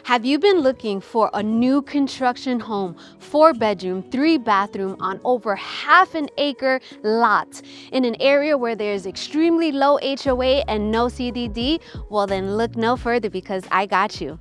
Have you been looking for a new construction home, 4-bedroom, 3-bathroom on over half an acre lot in an area where there's extremely low HOA and no CDD? Well, then look no further because I got you.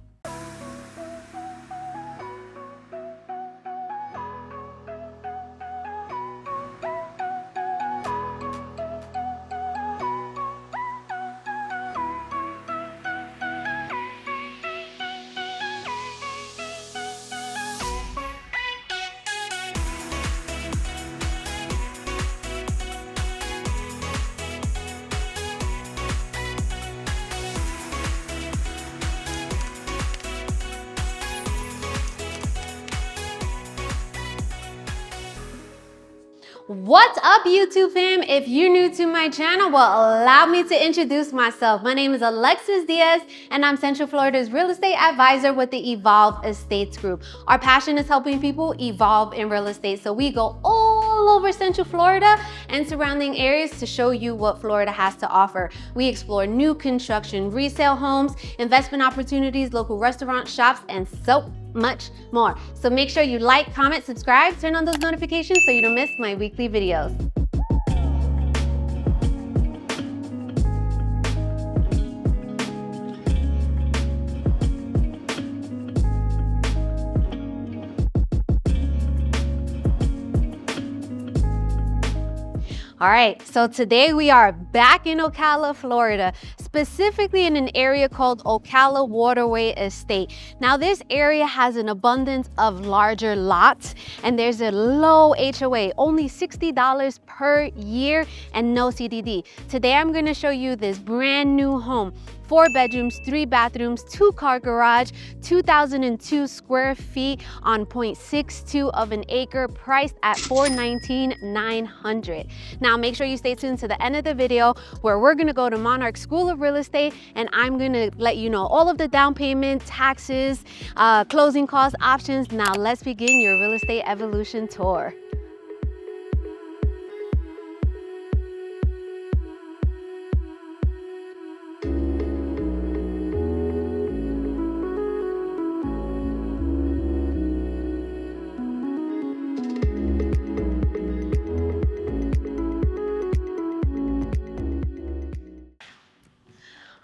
What's up, YouTube fam? If you're new to my channel, well, allow me to introduce myself. My name is Alexis Diaz, and I'm Central Florida's real estate advisor with the Evolve Estates Group. Our passion is helping people evolve in real estate, so we go all over Central Florida and surrounding areas to show you what Florida has to offer. We explore new construction, resale homes, investment opportunities, local restaurants, shops, and so much more. So make sure you like, comment, subscribe, turn on those notifications so you don't miss my weekly videos. All right, so today we are back in Ocala, Florida, specifically in an area called Ocala Waterway Estate. Now this area has an abundance of larger lots and there's a low HOA, only $60 per year and no CDD. Today I'm gonna show you this brand new home. 4 bedrooms, 3 bathrooms, 2-car garage, 2,002 square feet on 0.62 of an acre, priced at $419,900. Now make sure you stay tuned to the end of the video where we're gonna go to Monarch School of Real Estate and I'm gonna let you know all of the down payment, taxes, closing costs, options. Now let's begin your real estate evolution tour.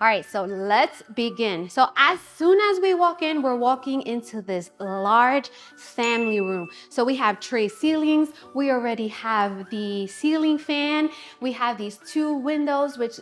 All right, so let's begin. So as soon as we walk in, we're walking into this large family room. So we have tray ceilings. We already have the ceiling fan. We have these 2 windows, which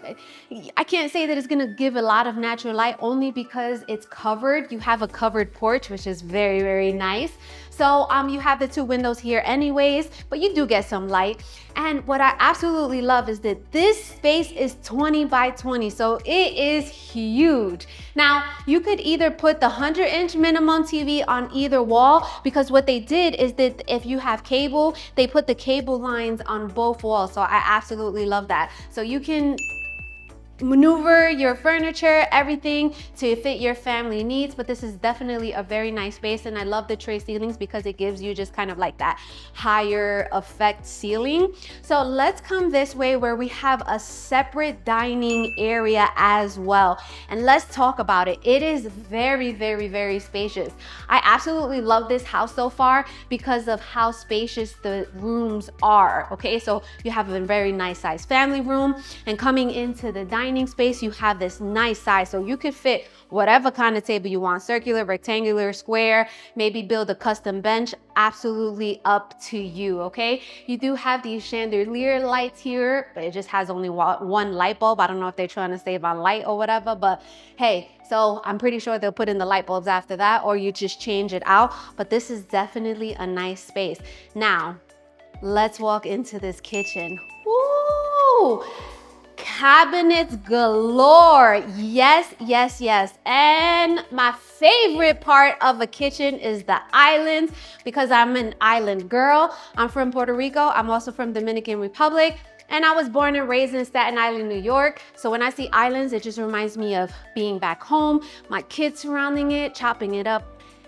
I can't say that it's gonna give a lot of natural light only because it's covered. You have a covered porch, which is very, very nice. So you have the 2 windows here anyways, but you do get some light. And what I absolutely love is that this space is 20 by 20, so it is huge. Now, you could either put the 100-inch minimum TV on either wall, because what they did is that if you have cable, they put the cable lines on both walls. So I absolutely love that. So you can maneuver your furniture, everything to fit your family needs, but this is definitely a very nice space. And I love the tray ceilings because it gives you just kind of like that higher effect ceiling. So let's come this way where we have a separate dining area as well, and let's talk about it. It is very, very, very spacious. I absolutely love this house so far because of how spacious the rooms are. Okay, so you have a very nice size family room, and coming into the dining space, you have this nice size, so you could fit whatever kind of table you want, circular, rectangular, square, maybe build a custom bench, absolutely up to you. Okay, you do have these chandelier lights here, but it just has only 1 light bulb. I don't know if they're trying to save on light or whatever, but hey, so I'm pretty sure they'll put in the light bulbs after that, or you just change it out. But this is definitely a nice space. Now let's walk into this kitchen. Woo! Cabinets galore. Yes, yes, yes. And my favorite part of a kitchen is the islands, because I'm an island girl. I'm from Puerto Rico. I'm also from Dominican Republic. And I was born and raised in Staten Island, New York. So when I see islands, it just reminds me of being back home, my kids surrounding it, chopping it up.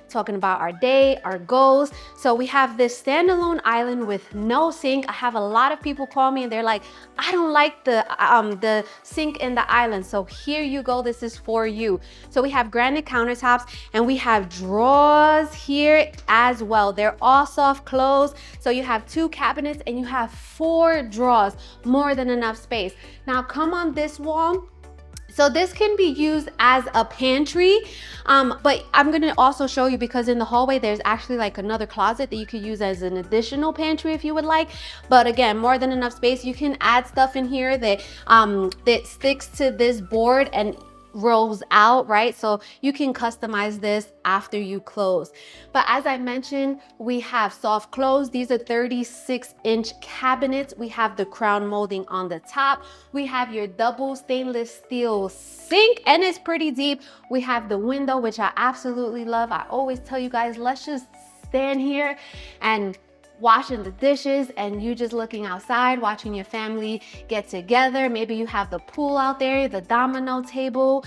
talking about our day, our goals. So we have this standalone island with no sink. I have a lot of people call me and they're like, I don't like the sink in the island. So here you go, this is for you. So we have granite countertops and we have drawers here as well. They're all soft close. So you have 2 cabinets and you have 4 drawers, more than enough space. Now come on this wall. So this can be used as a pantry, but I'm gonna also show you, because in the hallway, there's actually like another closet that you could use as an additional pantry if you would like. But again, more than enough space. You can add stuff in here that, that sticks to this board and rolls out, right? So you can customize this after you close. But as I mentioned, we have soft close. These are 36-inch cabinets. We have the crown molding on the top. We have your double stainless steel sink, and it's pretty deep. We have the window, which I absolutely love. I always tell you guys, let's just stand here and washing the dishes and you just looking outside, watching your family get together. Maybe you have the pool out there, the domino table,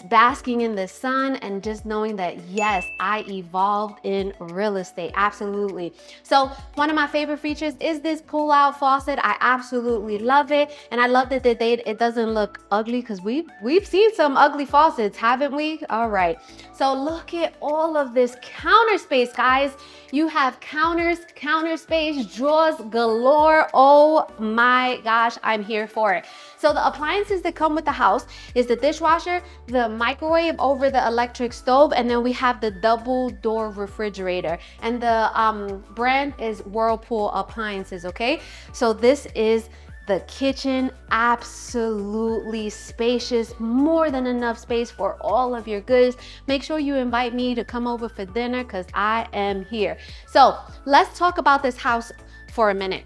basking in the sun, and just knowing that, yes, I evolved in real estate. Absolutely. So one of my favorite features is this pull-out faucet. I absolutely love it. And I love that it doesn't look ugly, because we've seen some ugly faucets, haven't we? All right. So look at all of this counter space, guys. You have counters, counter space, drawers galore. Oh my gosh, I'm here for it. So the appliances that come with the house is the dishwasher, the microwave over the electric stove, and then we have the double door refrigerator. And the brand is Whirlpool Appliances, okay? So this is the kitchen, absolutely spacious, more than enough space for all of your goods. Make sure you invite me to come over for dinner, because I am here. So let's talk about this house for a minute.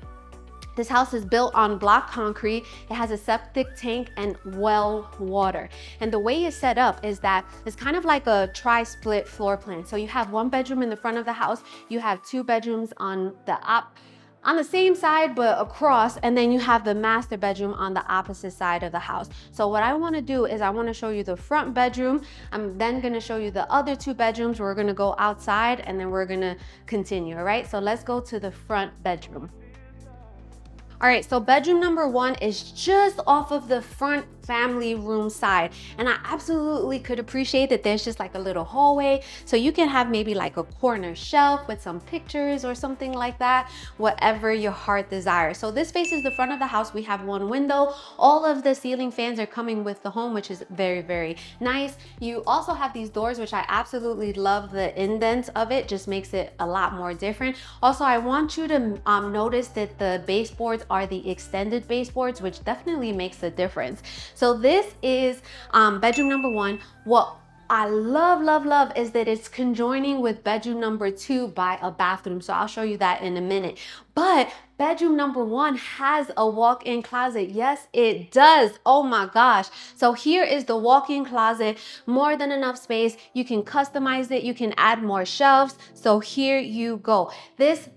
This house is built on block concrete. It has a septic tank and well water. And the way it's set up is that it's kind of like a tri-split floor plan. So you have 1 bedroom in the front of the house. You have 2 bedrooms on the same side but across, and then you have the master bedroom on the opposite side of the house. So what I want to do is I want to show you the front bedroom. I'm then going to show you the other 2 bedrooms. We're going to go outside and then we're going to continue. All right, so let's go to the front bedroom. All right, so bedroom number 1 is just off of the front family room side. And I absolutely could appreciate that there's just like a little hallway. So you can have maybe like a corner shelf with some pictures or something like that, whatever your heart desires. So this faces the front of the house. We have 1 window. All of the ceiling fans are coming with the home, which is very, very nice. You also have these doors, which I absolutely love. The indent of it just makes it a lot more different. Also, I want you to notice that the baseboards are the extended baseboards, which definitely makes a difference. So this is bedroom number 1. What I love is that it's conjoining with bedroom number 2 by a bathroom. So I'll show you that in a minute. But bedroom number 1 has a walk-in closet. Yes, it does. Oh my gosh. So here is the walk-in closet, more than enough space. You can customize it. You can add more shelves. So here you go. This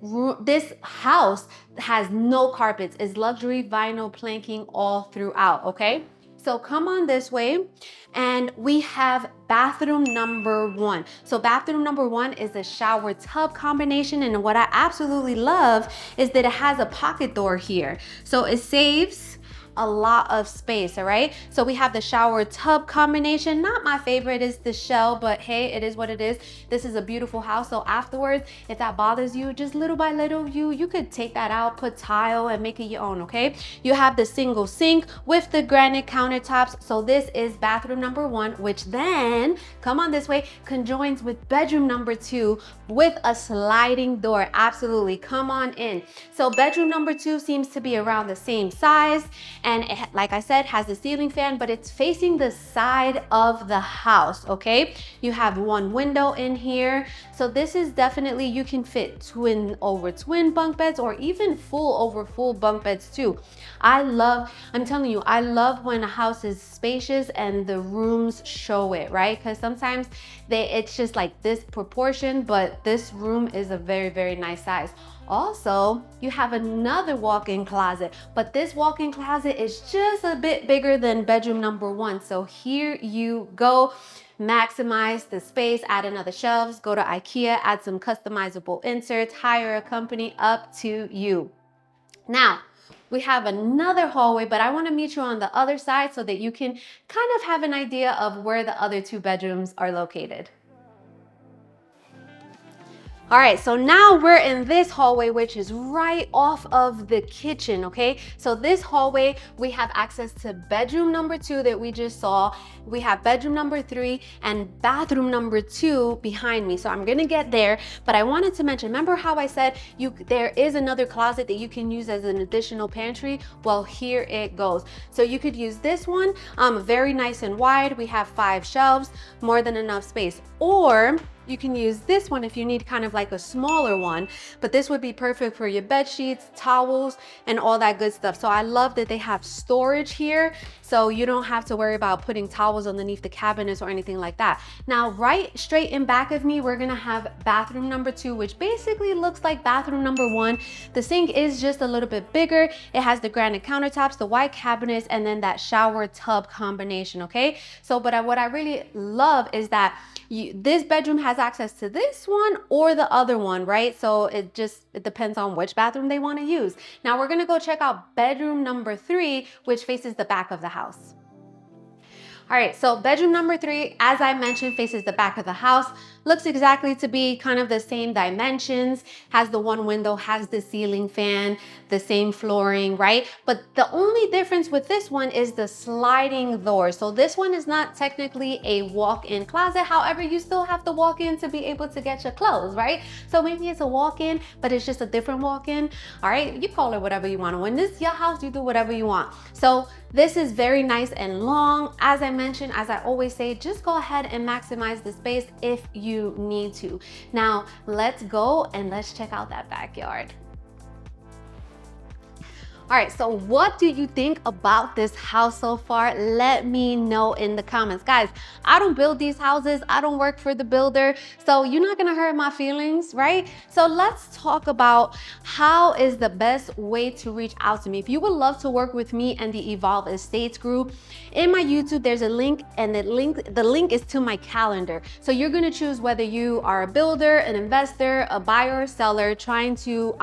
house has no carpets. It's luxury vinyl planking all throughout, okay? So come on this way, and we have bathroom number 1. So bathroom number 1 is a shower tub combination, and what I absolutely love is that it has a pocket door here. So it saves a lot of space. All right, so we have the shower tub combination. Not my favorite is the shell, but hey, it is what it is. This is a beautiful house. So afterwards, if that bothers you, just little by little, you could take that out, put tile, and make it your own. Okay, you have the single sink with the granite countertops. So this is bathroom number 1, which then, come on this way, conjoins with bedroom number 2 with a sliding door. Absolutely, come on in. So bedroom number 2 seems to be around the same size, and it, like I said, has a ceiling fan, but it's facing the side of the house. Okay, you have 1 window in here. So this is definitely, you can fit twin over twin bunk beds, or even full over full bunk beds too. I'm telling you, I love when a house is spacious and the rooms show it, right? Because sometimes It's just like this proportion, but this room is a very, very nice size. Also, you have another walk-in closet, but this walk-in closet is just a bit bigger than bedroom number 1. So here you go. Maximize the space, add another shelves, go to Ikea, add some customizable inserts, hire a company, up to you. Now, we have another hallway, but I want to meet you on the other side so that you can kind of have an idea of where the other 2 bedrooms are located. All right, so now we're in this hallway, which is right off of the kitchen, okay? So this hallway, we have access to bedroom number 2 that we just saw. We have bedroom number 3 and bathroom number 2 behind me. So I'm gonna get there, but I wanted to mention, remember how I said there is another closet that you can use as an additional pantry? Well, here it goes. So you could use this one, very nice and wide. We have 5 shelves, more than enough space. Or you can use this one if you need kind of like a smaller one, but this would be perfect for your bed sheets, towels, and all that good stuff. So I love that they have storage here, so you don't have to worry about putting towels underneath the cabinets or anything like that. Now, right straight in back of me, we're gonna have bathroom number 2, which basically looks like bathroom number 1. The sink is just a little bit bigger. It has the granite countertops, the white cabinets, and then that shower tub combination, okay? So, but what I really love is that this bedroom has access to this one or the other one, right? So it depends on which bathroom they want to use. Now we're going to go check out bedroom number 3, which faces the back of the house. All right, so bedroom number 3, as I mentioned, faces the back of the house. Looks exactly to be kind of the same dimensions, has the one window, has the ceiling fan, the same flooring, right? But the only difference with this one is the sliding door. So this one is not technically a walk-in closet. However, you still have to walk in to be able to get your clothes, right? So maybe it's a walk-in, but it's just a different walk-in. All right, you call it whatever you want. When this is your house, you do whatever you want. So this is very nice and long. As I mentioned, as I always say, just go ahead and maximize the space if you need to. Now, let's go and let's check out that backyard. All right, so what do you think about this house so far? Let me know in the comments. Guys, I don't build these houses. I don't work for the builder. So you're not gonna hurt my feelings, right? So let's talk about how is the best way to reach out to me. If you would love to work with me and the Evolve Estates group, in my YouTube, there's a link, and the link is to my calendar. So you're gonna choose whether you are a builder, an investor, a buyer or seller trying to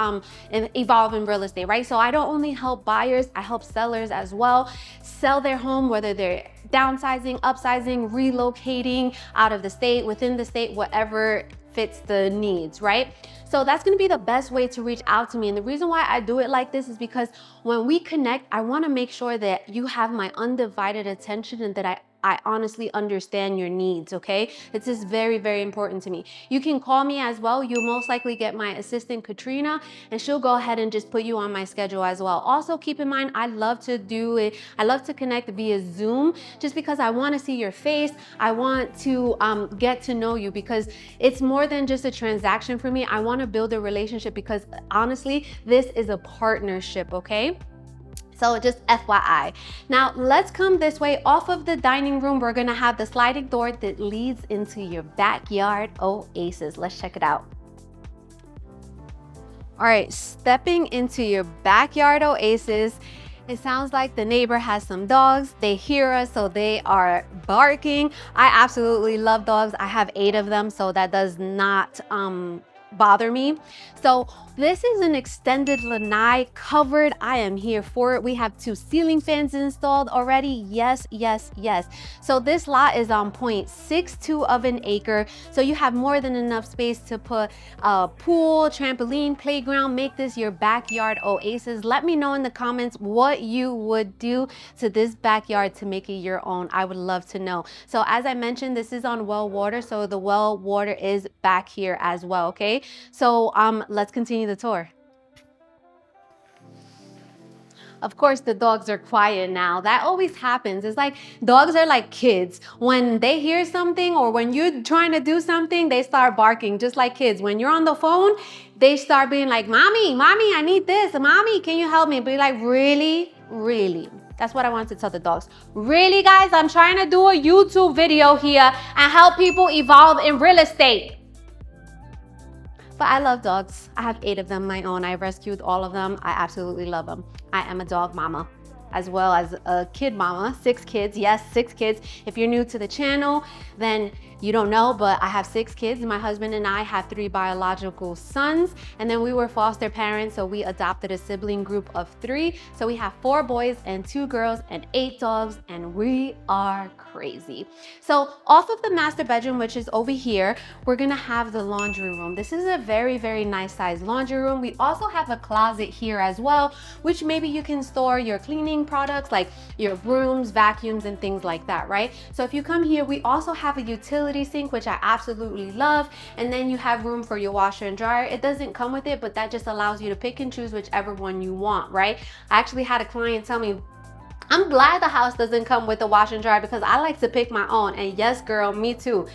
evolve in real estate, right? So I don't only help buyers, I help sellers as well sell their home, whether they're downsizing, upsizing, relocating out of the state, within the state, whatever fits the needs, right? So that's gonna be the best way to reach out to me. And the reason why I do it like this is because when we connect, I wanna make sure that you have my undivided attention and that I honestly understand your needs, okay? This is very, very important to me. You can call me as well. You'll most likely get my assistant, Katrina, and she'll go ahead and just put you on my schedule as well. Also, keep in mind, I love to do it. I love to connect via Zoom just because I want to see your face. I want to get to know you because it's more than just a transaction for me. I want to build a relationship because honestly, this is a partnership, okay? So just FYI. Now let's come this way. Off of the dining room, we're gonna have the sliding door that leads into your backyard oasis. Let's check it out. All right, stepping into your backyard oasis, it sounds like the neighbor has some dogs. They hear us, so they are barking. I absolutely love dogs. I have 8 of them, so that does not bother me. So this is an extended lanai covered. I am here for it. We have 2 ceiling fans installed already. Yes, yes, yes. So this lot is on 0.62 of an acre. So you have more than enough space to put a pool, trampoline, playground, make this your backyard oasis. Let me know in the comments what you would do to this backyard to make it your own. I would love to know. So as I mentioned, this is on well water. So the well water is back here as well, okay? So let's continue the tour. Of course, the dogs are quiet now. That always happens. It's like dogs are like kids. When they hear something or when you're trying to do something, they start barking just like kids. When you're on the phone, they start being like, mommy, I need this. Mommy, can you help me? Be like, really? Really? That's what I want to tell the dogs. Really, guys, I'm trying to do a YouTube video here and help people evolve in real estate. But I love dogs. I have 8 of them, my own. I rescued all of them. I absolutely love them. I am a dog mama, as well as a kid mama, 6 kids. Yes, 6 kids. If you're new to the channel, then you don't know, but I have 6 kids. My husband and I have 3 biological sons, and then we were foster parents, so we adopted a sibling group of 3. So we have 4 boys and 2 girls and 8 dogs, and we are crazy. So off of the master bedroom, which is over here, we're gonna have the laundry room. This is a very, very nice size laundry room. We also have a closet here as well, which maybe you can store your cleaning products like your brooms, vacuums, and things like that, right? So if you come here, we also have a utility sink, which I absolutely love. And then you have room for your washer and dryer. It doesn't come with it, but that just allows you to pick and choose whichever one you want, right? I actually had a client tell me, I'm glad the house doesn't come with a washer and dryer because I like to pick my own. And yes, girl, me too.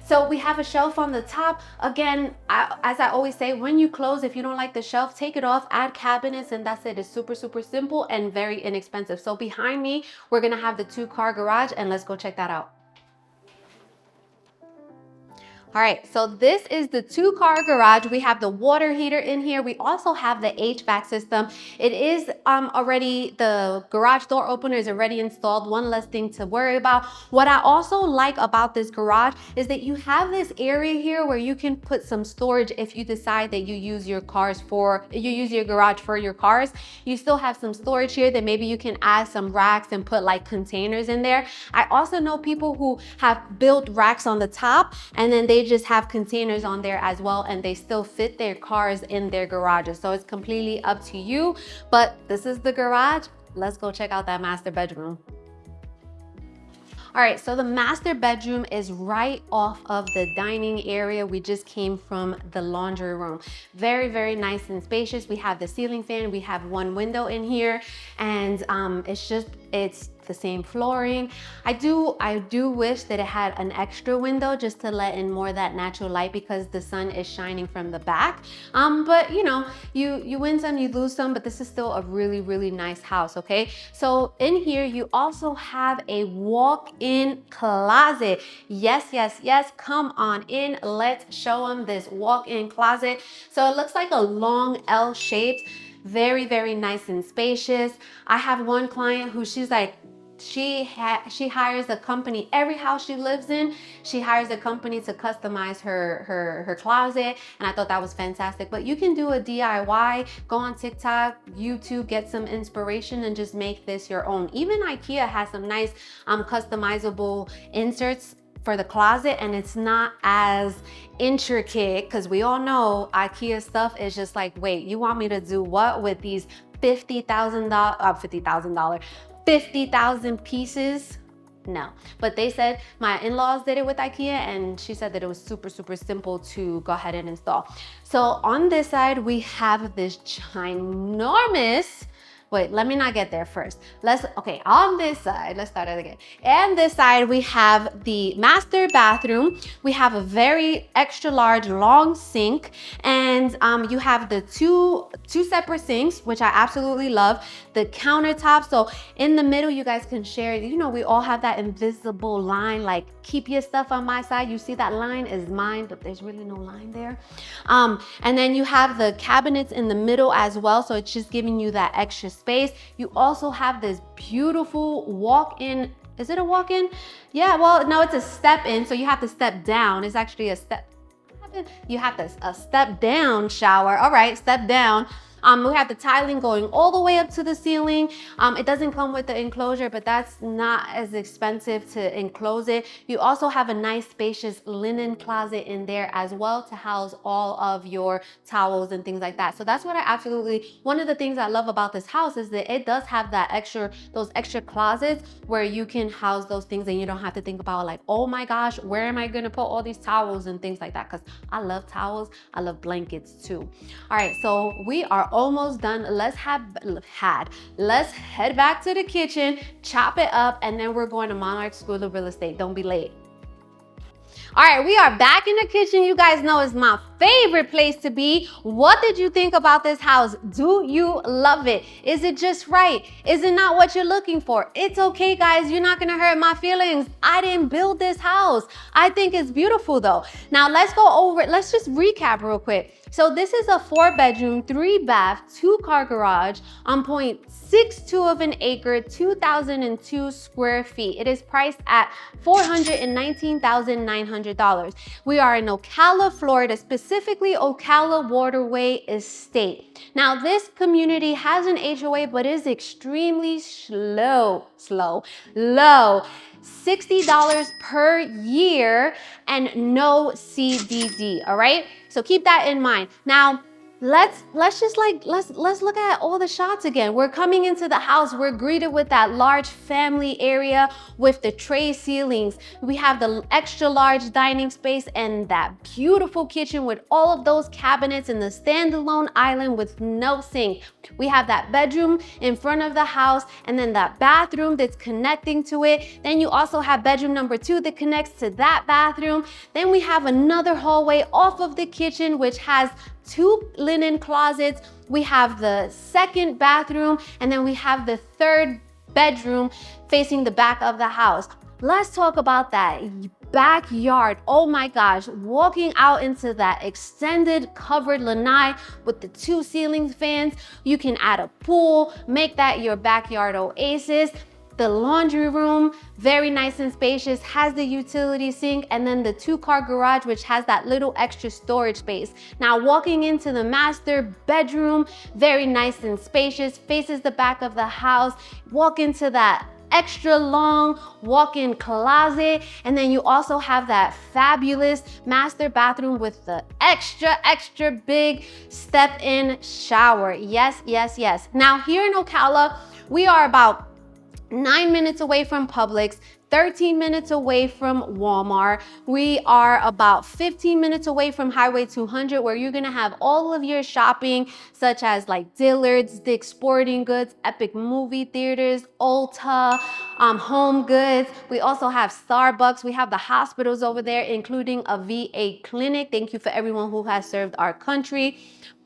So we have a shelf on the top. Again, as I always say, when you close, if you don't like the shelf, take it off, add cabinets, and that's it. It's super, super simple and very inexpensive. So behind me, we're gonna have the 2-car garage, and let's go check that out. All right, so this is the 2-car garage. We have the water heater in here. We also have the HVAC system. It is already, the garage door opener is already installed. One less thing to worry about. What I also like about this garage is that you have this area here where you can put some storage if you decide that you use your garage for your cars. You still have some storage here that maybe you can add some racks and put like containers in there. I also know people who have built racks on the top and then they just have containers on there as well, and they still fit their cars in their garages. So it's completely up to you, but this is the garage. Let's go check out that master bedroom. All right, so the master bedroom is right off of the dining area. We just came from the laundry room. Very, very nice and spacious. We have the ceiling fan. We have 1 window in here, and it's the same flooring. I do wish that it had an extra window just to let in more of that natural light because the sun is shining from the back. But you know, you win some, you lose some, but this is still a really, really nice house, okay? So in here, you also have a walk-in closet. Yes, yes, yes, come on in. Let's show them this walk-in closet. So it looks like a long L shaped, very, very nice and spacious. I have one client who she's like, she hires a company. Every house she lives in, she hires a company to customize her closet, and I thought that was fantastic. But you can do a DIY, go on TikTok, YouTube, get some inspiration and just make this your own. Even IKEA has some nice customizable inserts for the closet, and it's not as intricate because we all know IKEA stuff is just like, wait, you want me to do what with these $50,000 pieces? No. But they said, my in-laws did it with IKEA, and she said that it was super, super simple to go ahead and install. So on this side, we have this ginormous, wait, let me not get there first. Okay, on this side, let's start it again. And this side, we have the master bathroom. We have a very extra large, long sink. And you have the two separate sinks, which I absolutely love. The countertop, so in the middle, you guys can share, you know, we all have that invisible line, like keep your stuff on my side. You see that line is mine, but there's really no line there. And then you have the cabinets in the middle as well. So it's just giving you that extra space. You also have this beautiful walk-in. Is it a walk-in? Yeah, well, no, it's a step-in. So you have to step down. It's actually a step. You have a step down shower. All right, step down. We have the tiling going all the way up to the ceiling. It doesn't come with the enclosure, but that's not as expensive to enclose it. You also have a nice spacious linen closet in there as well to house all of your towels and things like that. So that's what one of the things I love about this house is that it does have those extra closets where you can house those things and you don't have to think about like, oh my gosh, where am I gonna put all these towels and things like that? Because I love towels, I love blankets too. All right, so we are almost done. Let's head back to the kitchen, chop it up, and then we're going to Monarch School of Real Estate. Don't be late. All right, we are back in the kitchen. You guys know it's my favorite place to be. What did you think about this house? Do you love it? Is it just right? Is it not what you're looking for? It's okay, guys. You're not gonna hurt my feelings. I didn't build this house. I think it's beautiful though. Now let's go over it. Let's just recap real quick. So this is a 4-bedroom, 3-bath, 2-car garage on 0.62 of an acre, 2,002 square feet. It is priced at $419,900. We are in Ocala, Florida, specifically Ocala Waterway Estate. Now this community has an HOA, but is extremely low. $60 per year and no CDD, all right? So keep that in mind. Now, let's look at all the shots again. We're coming into the house, we're greeted with that large family area with the tray ceilings. We have the extra large dining space and that beautiful kitchen with all of those cabinets and the standalone island with no sink. We have that bedroom in front of the house and then that bathroom that's connecting to it. Then you also have bedroom number 2 that connects to that bathroom. Then we have another hallway off of the kitchen which has 2 linen closets. We have the 2nd bathroom, and then we have the 3rd bedroom facing the back of the house. Let's talk about that backyard. Oh my gosh, walking out into that extended covered lanai with the 2 ceiling fans. You can add a pool, make that your backyard oasis. The laundry room, very nice and spacious, has the utility sink, and then the 2-car garage, which has that little extra storage space. Now, walking into the master bedroom, very nice and spacious, faces the back of the house. Walk into that extra long walk-in closet, and then you also have that fabulous master bathroom with the extra big step-in shower. Yes, yes, yes. Now, here in Ocala, we are about 9 minutes away from Publix, 13 minutes away from Walmart. We are about 15 minutes away from Highway 200, where you're gonna have all of your shopping, such as like Dillard's, Dick's Sporting Goods, Epic Movie Theaters, Ulta, Home Goods. We also have Starbucks. We have the hospitals over there, including a VA clinic. Thank you for everyone who has served our country.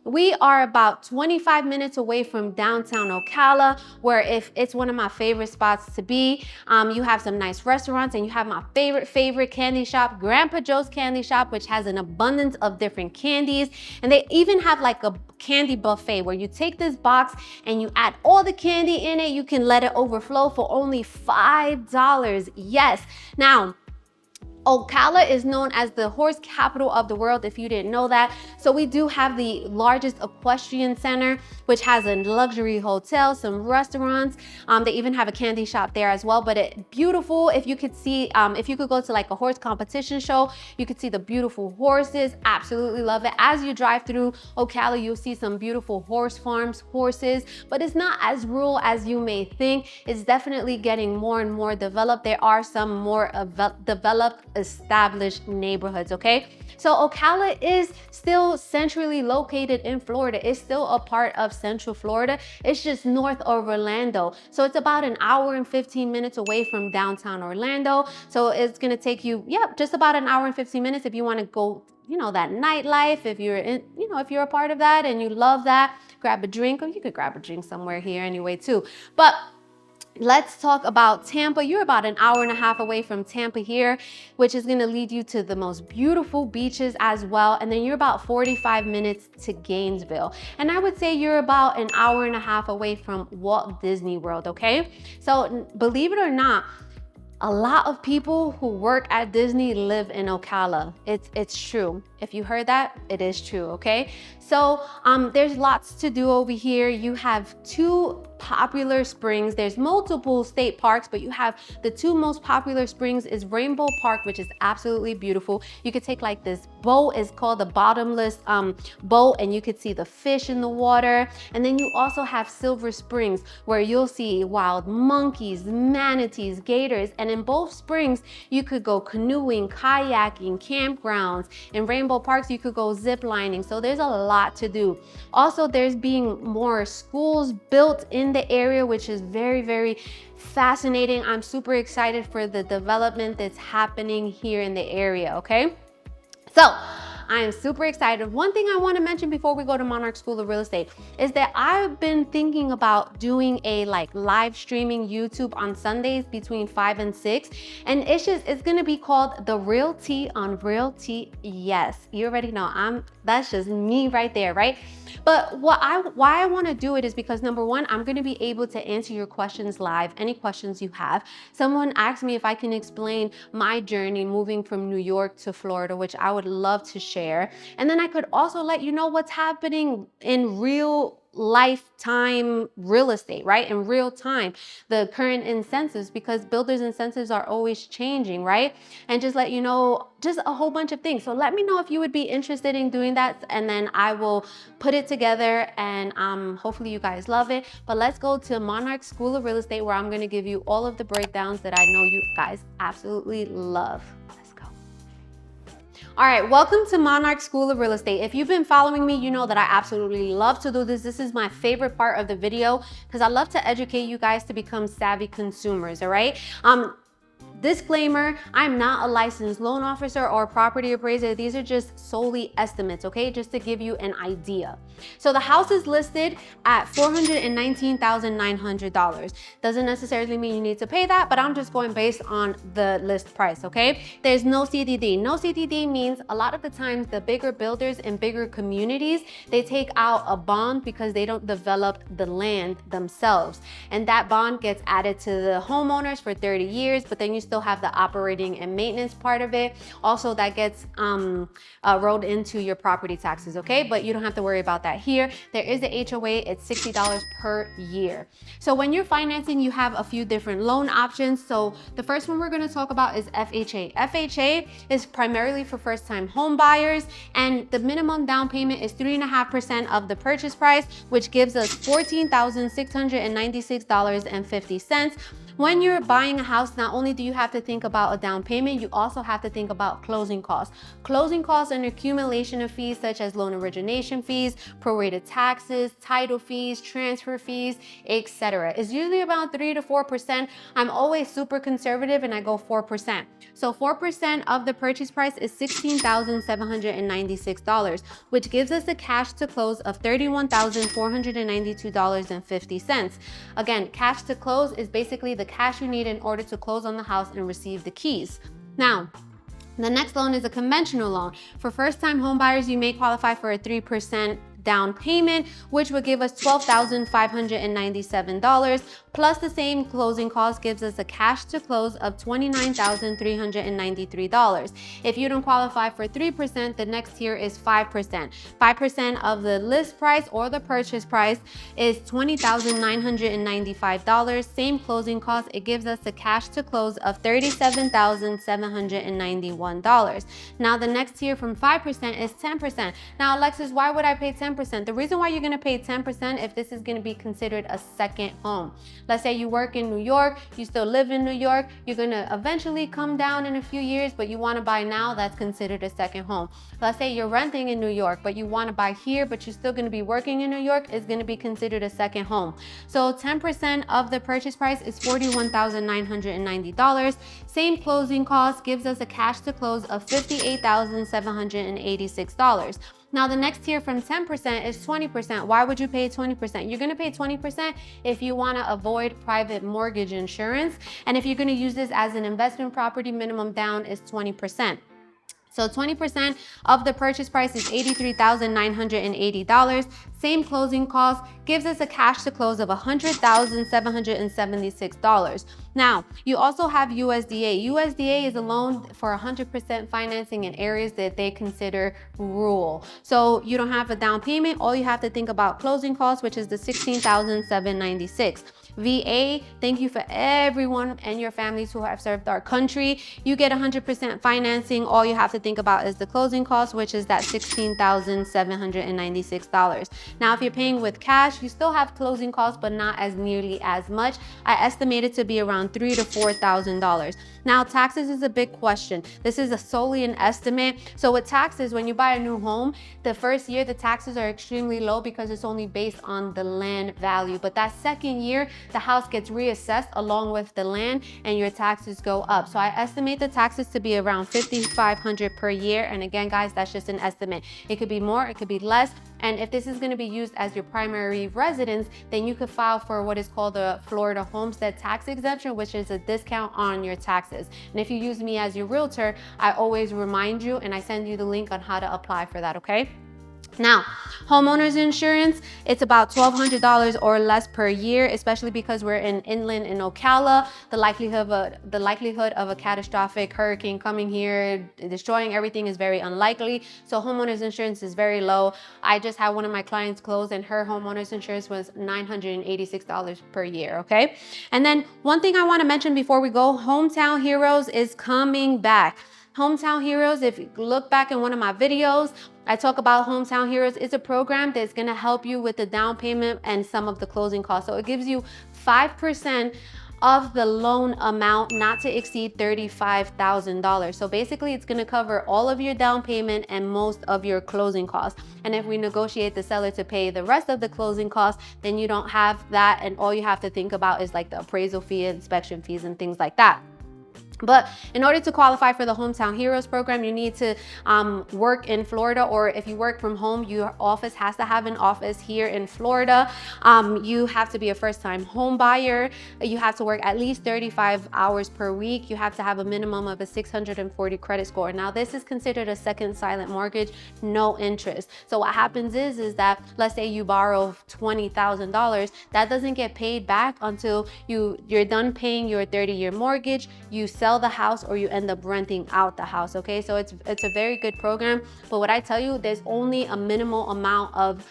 We are about 25 minutes away from downtown Ocala, where if it's one of my favorite spots to be. You have some nice restaurants, and you have my favorite candy shop, Grandpa Joe's Candy Shop, which has an abundance of different candies. And they even have like a candy buffet where you take this box and you add all the candy in it. You can let it overflow for only $5. Yes. Now, Ocala is known as the horse capital of the world, if you didn't know that. So we do have the largest equestrian center, which has a luxury hotel, some restaurants. They even have a candy shop there as well, but it's beautiful. If you could see, if you could go to like a horse competition show, you could see the beautiful horses. Absolutely love it. As you drive through Ocala, you'll see some beautiful horse farms, horses, but it's not as rural as you may think. It's definitely getting more and more developed. There are some more developed, established neighborhoods, okay? So Ocala is still centrally located in Florida. It's still a part of Central Florida. It's just north of Orlando. So it's about an hour and 15 minutes away from downtown Orlando. So it's gonna take you, just about an hour and 15 minutes if you wanna go, you know, that nightlife, if you're in, you know, if you're a part of that and you love that, grab a drink, or you could grab a drink somewhere here anyway too. But let's talk about Tampa. You're about an hour and a half away from Tampa here, which is gonna lead you to the most beautiful beaches as well. And then you're about 45 minutes to Gainesville. And I would say you're about an hour and a half away from Walt Disney World, okay? So believe it or not, a lot of people who work at Disney live in Ocala. It's true. If you heard that, it is true, okay? So there's lots to do over here. You have 2 popular springs. There's multiple state parks, but you have the 2 most popular springs is Rainbow Park, which is absolutely beautiful. You could take like this boat, it's called the bottomless boat, and you could see the fish in the water. And then you also have Silver Springs, where you'll see wild monkeys, manatees, gators. And in both springs, you could go canoeing, kayaking, campgrounds. In Rainbow Parks, you could go zip lining. So there's a lot to do. Also, there's being more schools built in in the area, which is very, very fascinating. I'm super excited for the development that's happening here in the area, okay? So I am super excited. One thing I want to mention before we go to Monarch School of Real Estate is that I've been thinking about doing a live streaming YouTube on Sundays between 5 and 6. And it's going to be called The Real Tea on Realty. Yes, you already know that's just me right there, right? But why I want to do it is because number one, I'm going to be able to answer your questions live, any questions you have. Someone asked me if I can explain my journey moving from New York to Florida, which I would love to share. And then I could also let you know what's happening in real lifetime real estate, right? In real time, the current incentives, because builders incentives are always changing, right? And just let you know just a whole bunch of things. So let me know if you would be interested in doing that, and then I will put it together, and hopefully you guys love it. But let's go to Monarch School of Real Estate, where I'm going to give you all of the breakdowns that I know you guys absolutely love. All right, welcome to Monarch School of Real Estate. If you've been following me, you know that I absolutely love to do this. This is my favorite part of the video because I love to educate you guys to become savvy consumers, all right? Disclaimer, I'm not a licensed loan officer or property appraiser. These are just solely estimates, okay? Just to give you an idea. So the house is listed at $419,900. Doesn't necessarily mean you need to pay that, but I'm just going based on the list price, okay? There's no CDD. No CDD means a lot of the times the bigger builders in bigger communities, they take out a bond because they don't develop the land themselves. And that bond gets added to the homeowners for 30 years, but then you still have the operating and maintenance part of it. Also, that gets rolled into your property taxes, okay? But you don't have to worry about that here. There is a HOA, it's $60 per year. So when you're financing, you have a few different loan options. So the first one we're gonna talk about is FHA. FHA is primarily for first-time home buyers, and the minimum down payment is 3.5% of the purchase price, which gives us $14,696.50. When you're buying a house, not only do you have to think about a down payment, you also have to think about closing costs. Closing costs are an accumulation of fees such as loan origination fees, prorated taxes, title fees, transfer fees, etc. It's usually about 3 to 4%. I'm always super conservative and I go 4%. So 4% of the purchase price is $16,796, which gives us a cash to close of $31,492.50. Again, cash to close is basically the cash you need in order to close on the house and receive the keys. Now, the next loan is a conventional loan. For first-time home buyers, you may qualify for a 3% down payment, which would give us $12,597, plus the same closing cost gives us a cash to close of $29,393. If you don't qualify for 3%, the next tier is 5%. 5% of the list price or the purchase price is $20,995. Same closing cost, it gives us a cash to close of $37,791. Now the next tier from 5% is 10%. Now Alexis, why would I pay 10%? The reason why you're gonna pay 10% if this is gonna be considered a second home. Let's say you work in New York, you still live in New York, you're gonna eventually come down in a few years, but you wanna buy now, that's considered a second home. Let's say you're renting in New York, but you wanna buy here, but you're still gonna be working in New York, it's gonna be considered a second home. So 10% of the purchase price is $41,990. Same closing cost gives us a cash to close of $58,786. Now the next tier from 10% is 20%. Why would you pay 20%? You're gonna pay 20% if you wanna avoid private mortgage insurance. And if you're gonna use this as an investment property, minimum down is 20%. So 20% of the purchase price is $83,980. Same closing cost gives us a cash to close of $100,776. Now, you also have USDA. USDA is a loan for 100% financing in areas that they consider rural. So you don't have a down payment. All you have to think about closing costs, which is the $16,796. VA, thank you for everyone and your families who have served our country. You get 100% financing. All you have to think about is the closing cost, which is that $16,796. Now, if you're paying with cash, you still have closing costs, but not as nearly as much. I estimate it to be around $3,000 to $4,000. Now, taxes is a big question. This is solely an estimate. So with taxes, when you buy a new home, the first year, the taxes are extremely low because it's only based on the land value. But that second year, the house gets reassessed along with the land and your taxes go up. So I estimate the taxes to be around $5,500 per year. And again, guys, that's just an estimate. It could be more, it could be less. And if this is going to be used as your primary residence, then you could file for what is called the Florida homestead tax exemption, which is a discount on your taxes. And if you use me as your realtor, I always remind you and I send you the link on how to apply for that, okay? Now, homeowners insurance, it's about $1,200 or less per year, especially because we're in inland in Ocala. The likelihood of a catastrophic hurricane coming here, destroying everything is very unlikely. So homeowners insurance is very low. I just had one of my clients close and her homeowners insurance was $986 per year, okay? And then one thing I want to mention before we go, Hometown Heroes is coming back. Hometown Heroes, if you look back in one of my videos, I talk about Hometown Heroes. It's a program that's gonna help you with the down payment and some of the closing costs. So it gives you 5% of the loan amount not to exceed $35,000. So basically it's gonna cover all of your down payment and most of your closing costs. And if we negotiate the seller to pay the rest of the closing costs, then you don't have that. And all you have to think about is like the appraisal fee, inspection fees, and things like that. But in order to qualify for the Hometown Heroes program, you need to work in Florida, or if you work from home, your office has to have an office here in Florida. You have to be a first-time home buyer. You have to work at least 35 hours per week. You have to have a minimum of a 640 credit score. Now, this is considered a second silent mortgage, no interest. So what happens is that, let's say you borrow $20,000, that doesn't get paid back until you're done paying your 30-year mortgage, you sell the house, or you end up renting out the house, okay? So it's a very good program, but what I tell you, there's only a minimal amount of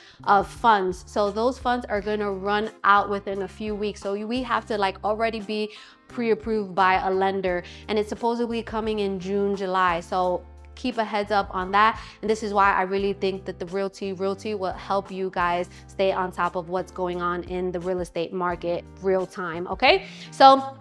funds. So those funds are gonna run out within a few weeks. So we have to like already be pre-approved by a lender, and it's supposedly coming in June, July. So keep a heads up on that. And this is why I really think that the realty will help you guys stay on top of what's going on in the real estate market real time, okay? So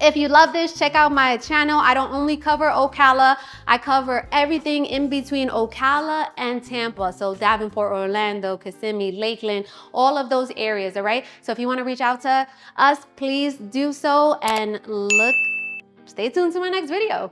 if you love this, check out my channel. I don't only cover Ocala, I cover everything in between Ocala and Tampa. So Davenport, Orlando, Kissimmee, Lakeland, all of those areas, all right? So if you wanna reach out to us, please do so, and stay tuned to my next video.